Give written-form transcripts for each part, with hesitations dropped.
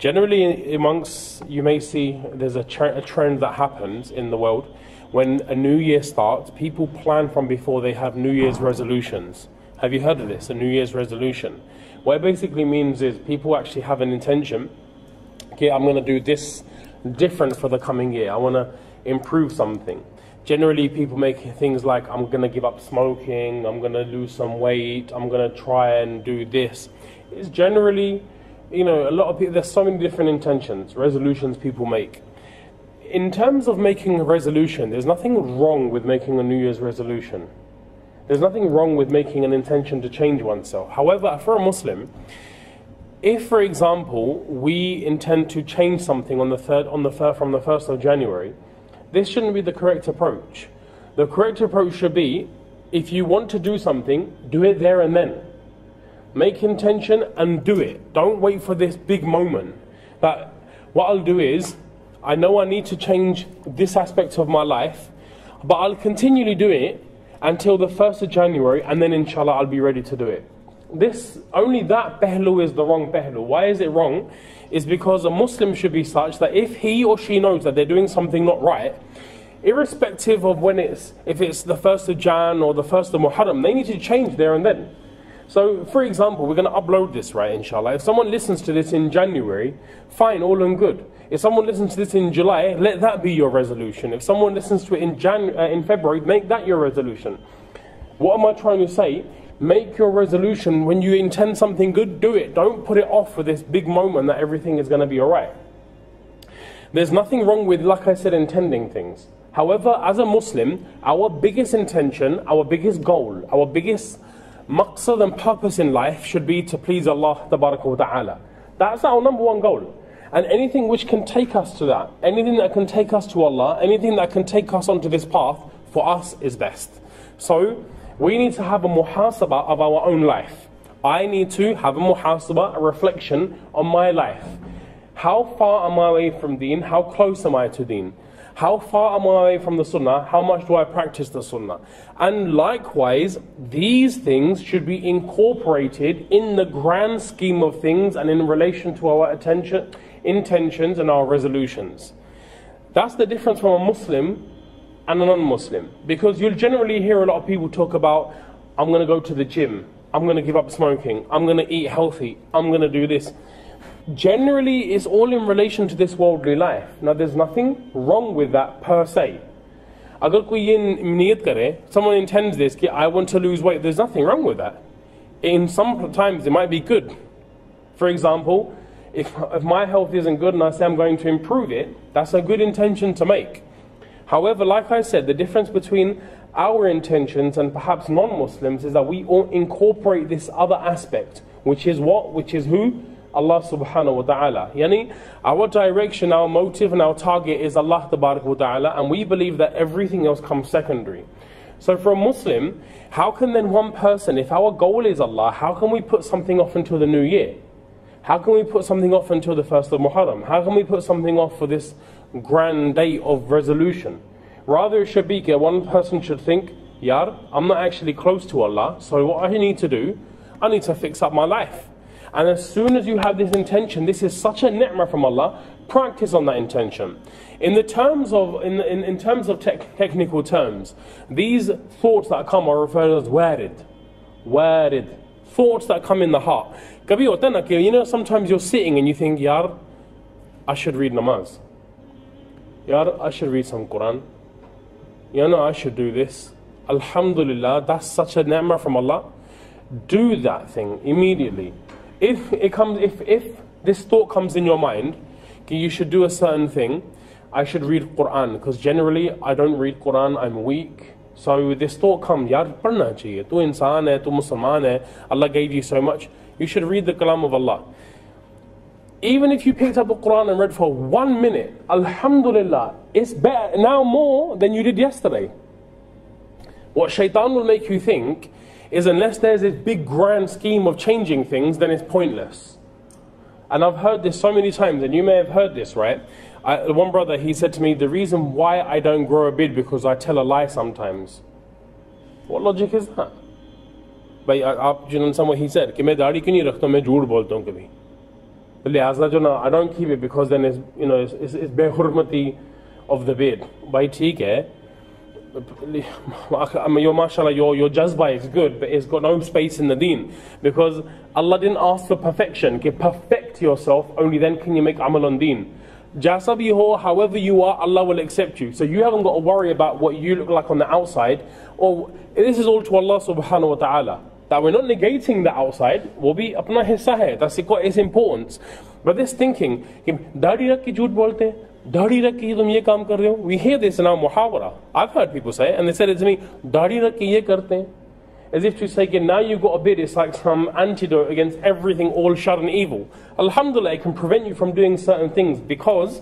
Generally, amongst, you may see there's a trend that happens in the world. When a new year starts, people plan from before they have New Year's resolutions. Have you heard of this, a New Year's resolution? What it basically means is people actually have an intention. Okay, I'm going to do this different for the coming year. I want to improve something. Generally, people make things like, I'm going to give up smoking, I'm going to lose some weight, I'm going to try and do this. It's generally, you know, a lot of people, there's so many different intentions, resolutions people make. In terms of making a resolution, there's nothing wrong with making a New Year's resolution. There's nothing wrong with making an intention to change oneself. However, for a Muslim, if, for example, we intend to change something from the 1st of January, this shouldn't be the correct approach. The correct approach should be, if you want to do something, do it there and then. Make intention and do it. Don't wait for this big moment. That what I'll do is, I know I need to change this aspect of my life, but I'll continually do it until the 1st of January, and then inshallah I'll be ready to do it. Only that pehlu is the wrong pehlu. Why is it wrong? Is because a Muslim should be such that if he or she knows that they're doing something not right, irrespective of if it's the 1st of Jan or the 1st of Muharram, they need to change there and then. So, for example, we're going to upload this, right, inshallah. If someone listens to this in January, fine, all and good. If someone listens to this in July, let that be your resolution. If someone listens to it in February, make that your resolution. What am I trying to say? Make your resolution. When you intend something good, do it. Don't put it off for this big moment that everything is going to be alright. There's nothing wrong with, like I said, intending things. However, as a Muslim, our biggest intention, our biggest goal, our biggest maqsad and purpose in life should be to please Allah Ta'ala. That's our number one goal. And anything which can take us to that, anything that can take us to Allah, anything that can take us onto this path, for us is best. So, we need to have a muhasabah of our own life. I need to have a muhasabah, a reflection on my life. How far am I away from deen? How close am I to deen? How far am I away from the sunnah? How much do I practice the sunnah? And likewise, these things should be incorporated in the grand scheme of things and in relation to our intentions and our resolutions. That's the difference from a Muslim and a non-Muslim. Because you'll generally hear a lot of people talk about, I'm going to go to the gym, I'm going to give up smoking, I'm going to eat healthy, I'm going to do this. Generally, it's all in relation to this worldly life. Now, there's nothing wrong with that per se. Agar koi ye niyat kare, someone intends this, ki I want to lose weight, there's nothing wrong with that. In some times, it might be good. For example, if my health isn't good and I say I'm going to improve it, that's a good intention to make. However, like I said, the difference between our intentions and perhaps non-Muslims is that we all incorporate this other aspect, which is what? Which is who? Allah subhanahu wa ta'ala. Yani, our direction, our motive and our target is Allah wa ta'ala, and we believe that everything else comes secondary. So for a Muslim, how can then one person, if our goal is Allah, how can we put something off until the new year? How can we put something off until the 1st of Muharram? How can we put something off for this grand date of resolution? Rather, it should be that one person should think, Yar, I'm not actually close to Allah, so what I need to do, I need to fix up my life. And as soon as you have this intention, this is such a ni'mah from Allah, practice on that intention. In terms of technical terms, these thoughts that come are referred to as warid. Thoughts that come in the heart. You know, sometimes you're sitting and you think, Yar, I should read namaz. Yar, I should read some Quran. You know, I should do this. Alhamdulillah, that's such a ni'mah from Allah. Do that thing immediately. If this thought comes in your mind, you should do a certain thing, I should read Quran, because generally I don't read Quran, I'm weak. So this thought comes, yaar, padhna chahiye, tu insaan hai, tu Musliman hai, Allah gave you so much, you should read the kalam of Allah. Even if you picked up the Quran and read for 1 minute, alhamdulillah, it's better now more than you did yesterday. What shaitan will make you think is unless there's this big grand scheme of changing things, then it's pointless. And I've heard this so many times, and you may have heard this, right? One brother, he said to me, the reason why I don't grow a beard because I tell a lie sometimes. What logic is that? But do you understand what he said? Ki main daadi kyun nahi rakhta, main jhoot bolta hu kabhi. लिहाजा जो ना, I don't keep it because then it's, you know, it's behurmati of the beard. Bhai theek hai, your mashallah, your jazba is good, but it's got no space in the deen, because Allah didn't ask for perfection. Okay, perfect yourself, only then can you make amal on deen. Jaisa bhi ho, however you are, Allah will accept you. So you haven't got to worry about what you look like on the outside. Or this is all to Allah subhanahu wa ta'ala. That we're not negating the outside, will be apna hissa hai. That's its importance. But this thinking, daadi rakh ki jhoot bolte hain, daadi rakh ki tum ye kaam kar rahe ho. We hear this in our muhawara. I've heard people say it, and they said it to me, daadi rakh ki ye karte hain. As if to say, now you've got a bid, it's like some antidote against everything, all shar and evil. Alhamdulillah, it can prevent you from doing certain things because,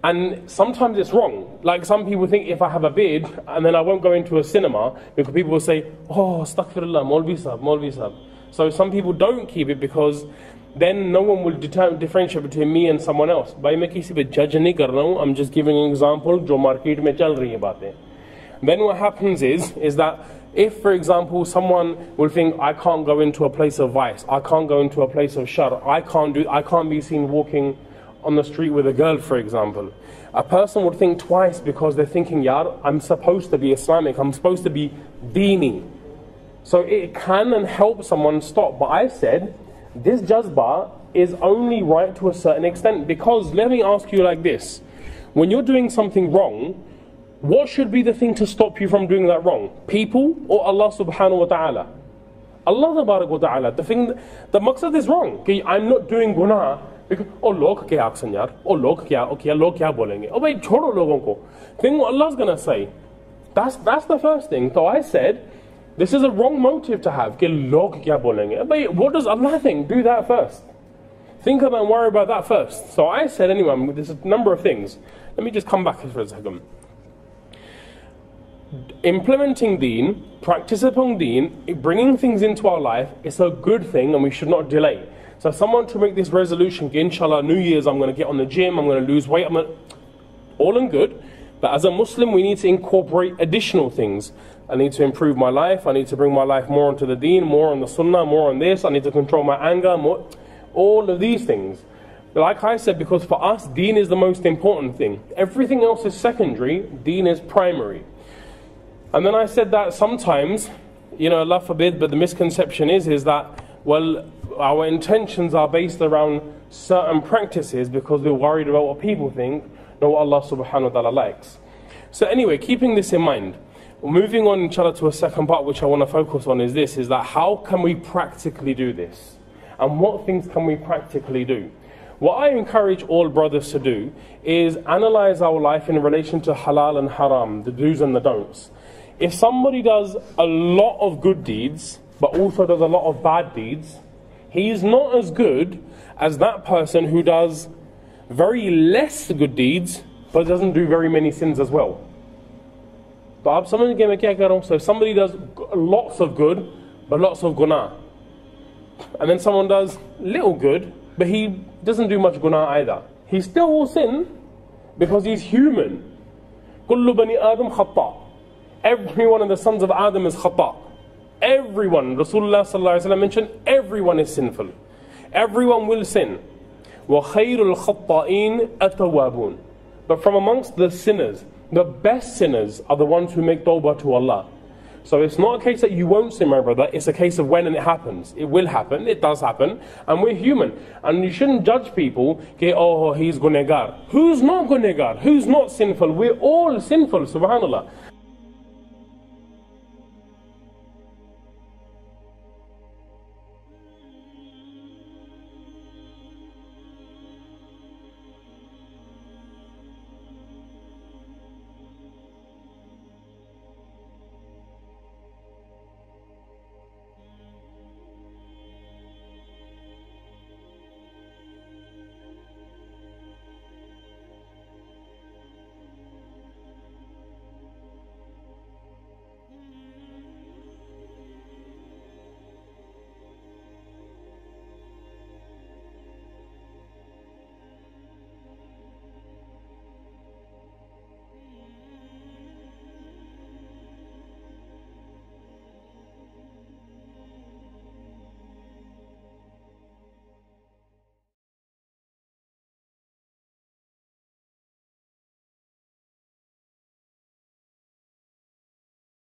and sometimes it's wrong. Like some people think if I have a bid and then I won't go into a cinema, because people will say, oh, astaghfirullah, Maulvi Sahab, Maulvi Sahab. So some people don't keep it because then no one will differentiate between me and someone else. Bhai main kisi pe judge nahi kar raha hu, I'm just giving an example, jo market mein chal rahi hai baatein. Then what happens is that if, for example, someone will think, I can't go into a place of vice, I can't go into a place of shar, I can't be seen walking on the street with a girl, for example. A person would think twice because they're thinking, yar, I'm supposed to be Islamic, I'm supposed to be deeni. So it can and help someone stop. But I said, this jazba is only right to a certain extent, because let me ask you like this. When you're doing something wrong, what should be the thing to stop you from doing that wrong? People or Allah subhanahu wa ta'ala? Allah tabarak wa ta'ala. The maqsad is wrong. Okay, I'm not doing guna because, oh log kya aksan yaar, oh log kya bolenge, oh bhai chodo logon ko. Think what Allah's gonna say. That's the first thing. So I said, this is a wrong motive to have. Ke log kya bolenge. Bhai, what does Allah think? Do that first. Think about and worry about that first. So I said, anyway, there's a number of things. Let me just come back for a second. Implementing deen, practice upon deen, bringing things into our life, it's a good thing and we should not delay. So someone to make this resolution, inshallah, New Year's, I'm going to get on the gym, I'm going to lose weight, all and good. But as a Muslim, we need to incorporate additional things. I need to improve my life, I need to bring my life more onto the deen, more on the sunnah, more on this, I need to control my anger, more, all of these things. Like I said, because for us, deen is the most important thing. Everything else is secondary, deen is primary. And then I said that sometimes, you know, Allah forbid, but the misconception is that, well, our intentions are based around certain practices because we're worried about what people think, not what Allah subhanahu wa ta'ala likes. So anyway, keeping this in mind, moving on inshallah to a second part which I want to focus on is this, is that how can we practically do this? And what things can we practically do? What I encourage all brothers to do is analyze our life in relation to halal and haram, the do's and the don'ts. If somebody does a lot of good deeds, but also does a lot of bad deeds, he is not as good as that person who does very less good deeds, but doesn't do very many sins as well. So if somebody does lots of good, but lots of guna, and then someone does little good, but he doesn't do much guna either, he still will sin because he's human. Kullu bani Adam khata. Every one of the sons of Adam is khata. Everyone, Rasulullah sallallahu alaihi wasallam mentioned, everyone is sinful. Everyone will sin. وَخَيْرُ الْخَطَّائِينَ أَتَوَابُونَ. But from amongst the sinners, the best sinners are the ones who make tawbah to Allah. So it's not a case that you won't sin, my brother. It's a case of when and it happens. It will happen. It does happen. And we're human. And you shouldn't judge people, okay, oh, he's gunegar. Who's not gunegar? Who's not sinful? We're all sinful, subhanAllah.